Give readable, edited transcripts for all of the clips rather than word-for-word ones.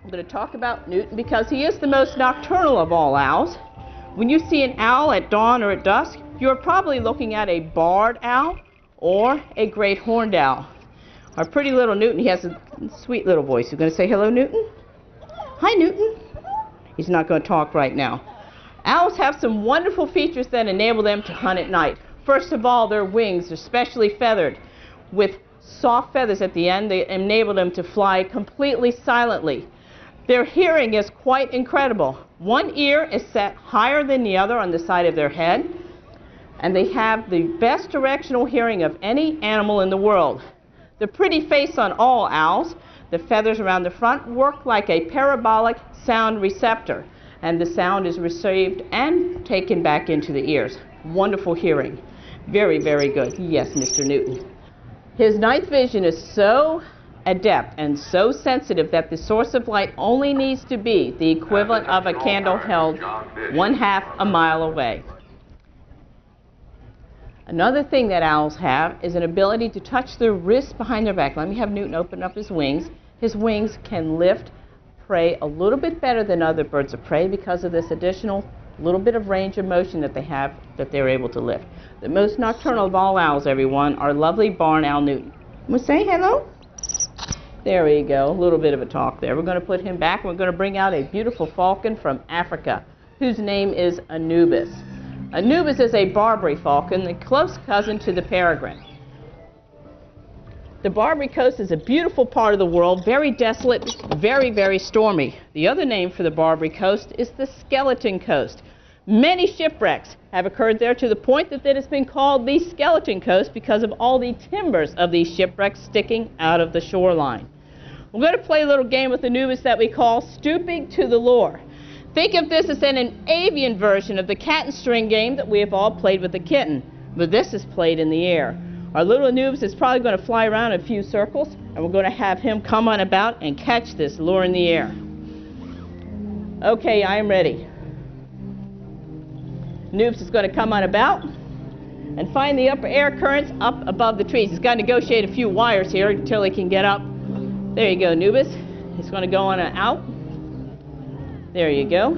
I'm going to talk about Newton because he is the most nocturnal of all owls. When you see an owl at dawn or at dusk, you're probably looking at a barred owl or a great horned owl. Our pretty little Newton, he has a sweet little voice. You're going to say hello, Newton? Hi, Newton. He's not going to talk right now. Owls have some wonderful features that enable them to hunt at night. First of all, their wings are specially feathered with soft feathers at the end. They enable them to fly completely silently. Their hearing is quite incredible. One ear is set higher than the other on the side of their head, and they have the best directional hearing of any animal in the world. The pretty face on all owls, the feathers around the front, work like a parabolic sound receptor, and the sound is received and taken back into the ears. Wonderful hearing. Very, very good. Yes, Mr. Newton. His night vision is so adept and so sensitive that the source of light only needs to be the equivalent of a candle held 1/2 a mile away. Another thing that owls have is an ability to touch their wrists behind their back. Let me have Newton open up his wings. His wings can lift prey a little bit better than other birds of prey because of this additional little bit of range of motion that they have that they're able to lift. The most nocturnal of all owls, everyone, are lovely barn owl Newton. We'll say hello. There we go, a little bit of a talk there. We're going to put him back. We're going to bring out a beautiful falcon from Africa, whose name is Anubis. Anubis is a Barbary falcon, the close cousin to the peregrine. The Barbary Coast is a beautiful part of the world, very desolate, very, very stormy. The other name for the Barbary Coast is the Skeleton Coast. Many shipwrecks have occurred there to the point that it has been called the Skeleton Coast because of all the timbers of these shipwrecks sticking out of the shoreline. We're going to play a little game with Anubis that we call Stooping to the Lure. Think of this as an avian version of the cat and string game that we have all played with the kitten, but this is played in the air. Our little Anubis is probably going to fly around in a few circles, and we're going to have him come on about and catch this lure in the air. Okay, I am ready. Anubis is going to come on about and find the upper air currents up above the trees. He's got to negotiate a few wires here until he can get up. There you go, Anubis. He's going to go on and out. There you go.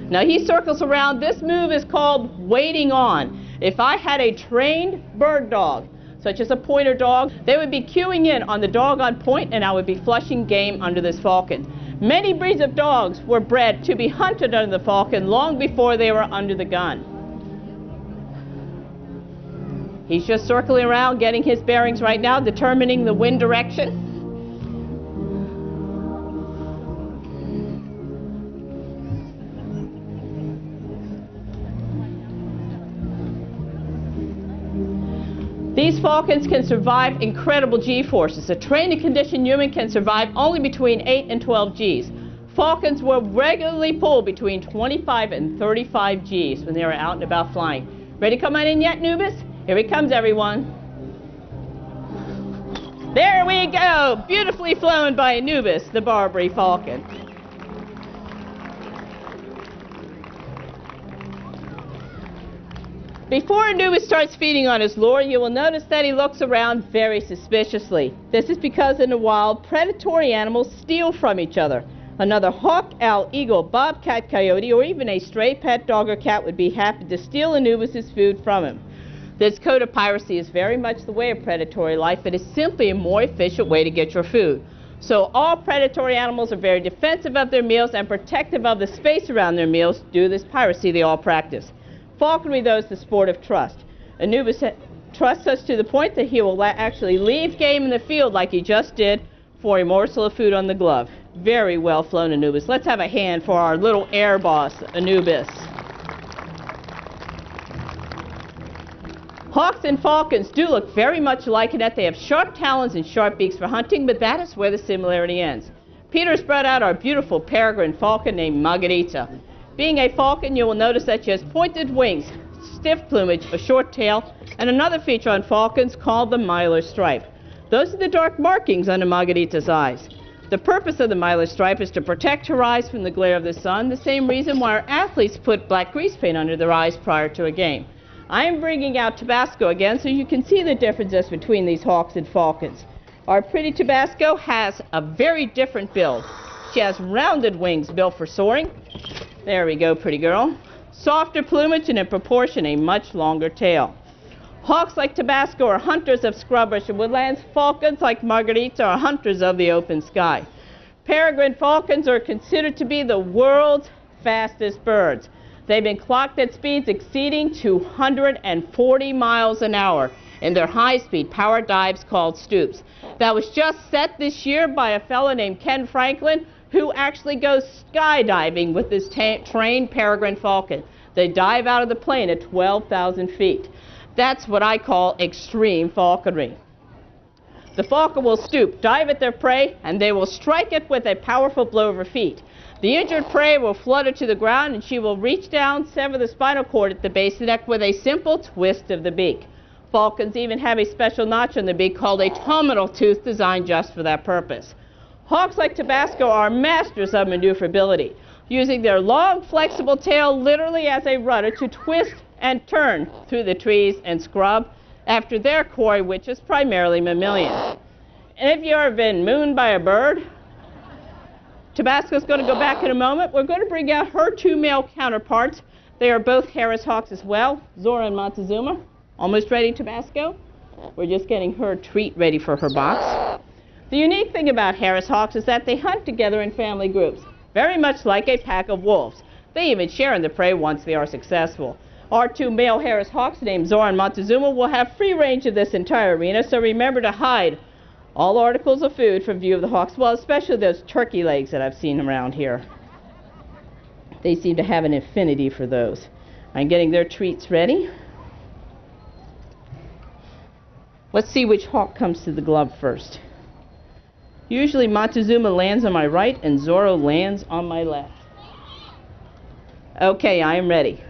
Now he circles around. This move is called waiting on. If I had a trained bird dog, such as a pointer dog, they would be cueing in on the dog on point, and I would be flushing game under this falcon. Many breeds of dogs were bred to be hunted under the falcon long before they were under the gun. He's just circling around, getting his bearings right now, determining the wind direction. These falcons can survive incredible G-forces. A trained and conditioned human can survive only between 8 and 12 Gs. Falcons will regularly pull between 25 and 35 Gs when they are out and about flying. Ready to come on in yet, Anubis? Here he comes, everyone. There we go! Beautifully flown by Anubis, the Barbary falcon. Before Anubis starts feeding on his lure, you will notice that he looks around very suspiciously. This is because in the wild, predatory animals steal from each other. Another hawk, owl, eagle, bobcat, coyote, or even a stray pet dog or cat would be happy to steal Anubis' food from him. This code of piracy is very much the way of predatory life. It is simply a more efficient way to get your food. So all predatory animals are very defensive of their meals and protective of the space around their meals due to this piracy they all practice. Falconry, though, is the sport of trust. Anubis trusts us to the point that he will actually leave game in the field like he just did for a morsel of food on the glove. Very well flown, Anubis. Let's have a hand for our little air boss, Anubis. Hawks and falcons do look very much alike in that they have sharp talons and sharp beaks for hunting, but that is where the similarity ends. Peter's brought out our beautiful peregrine falcon named Margarita. Being a falcon, you will notice that she has pointed wings, stiff plumage, a short tail, and another feature on falcons called the mylar stripe. Those are the dark markings under Margarita's eyes. The purpose of the mylar stripe is to protect her eyes from the glare of the sun, the same reason why our athletes put black grease paint under their eyes prior to a game. I am bringing out Tabasco again so you can see the differences between these hawks and falcons. Our pretty Tabasco has a very different build. she has rounded wings built for soaring. There we go, pretty girl. Softer plumage and in proportion a much longer tail. Hawks like Tabasco are hunters of scrubbush and woodlands. Falcons like Margarita are hunters of the open sky. Peregrine falcons are considered to be the world's fastest birds. They've been clocked at speeds exceeding 240 miles an hour in their high-speed power dives called stoops. That was just set this year by a fellow named Ken Franklin, who actually goes skydiving with this trained peregrine falcon. They dive out of the plane at 12,000 feet. That's what I call extreme falconry. The falcon will stoop, dive at their prey, and they will strike it with a powerful blow of her feet. The injured prey will flutter to the ground, and she will reach down, sever the spinal cord at the base of the neck with a simple twist of the beak. Falcons even have a special notch on the beak called a terminal tooth designed just for that purpose. Hawks like Tabasco are masters of maneuverability, using their long, flexible tail literally as a rudder to twist and turn through the trees and scrub after their quarry, which is primarily mammalian. And if you've ever been mooned by a bird, Tabasco's going to go back in a moment. We're going to bring out her two male counterparts. They are both Harris hawks as well, Zora and Montezuma. Almost ready, Tabasco? We're just getting her treat ready for her box. The unique thing about Harris hawks is that they hunt together in family groups, very much like a pack of wolves. They even share in the prey once they are successful. Our two male Harris hawks named Zora and Montezuma will have free range of this entire arena, so remember to hide all articles of food from view of the hawks, well, especially those turkey legs that I've seen around here. They seem to have an affinity for those. I'm getting their treats ready. Let's see which hawk comes to the glove first. Usually Montezuma lands on my right and Zora lands on my left. Okay, I am ready.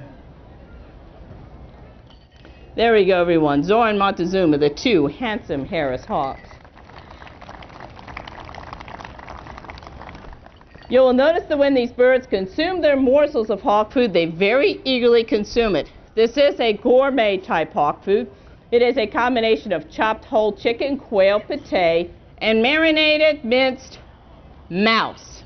There we go, everyone. Zora and Montezuma, the two handsome Harris hawks. You will notice that when these birds consume their morsels of hawk food, they very eagerly consume it. This is a gourmet type hawk food. It is a combination of chopped whole chicken, quail, pate, and marinated minced mouse.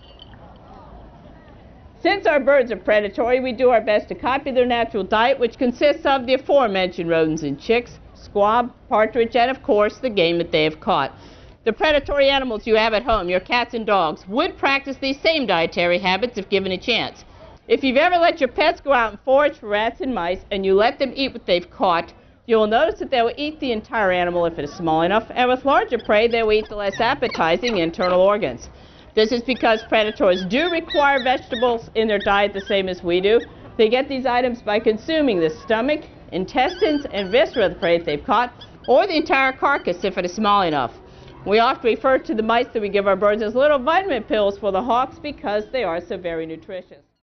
Since our birds are predatory, we do our best to copy their natural diet, which consists of the aforementioned rodents and chicks, squab, partridge, and of course the game that they have caught. The predatory animals you have at home, your cats and dogs, would practice these same dietary habits if given a chance. If you've ever let your pets go out and forage for rats and mice, and you let them eat what they've caught, you will notice that they will eat the entire animal if it is small enough, and with larger prey, they will eat the less appetizing internal organs. This is because predators do require vegetables in their diet the same as we do. They get these items by consuming the stomach, intestines, and viscera of the prey that they've caught, or the entire carcass if it is small enough. We often refer to the mice that we give our birds as little vitamin pills for the hawks because they are so very nutritious.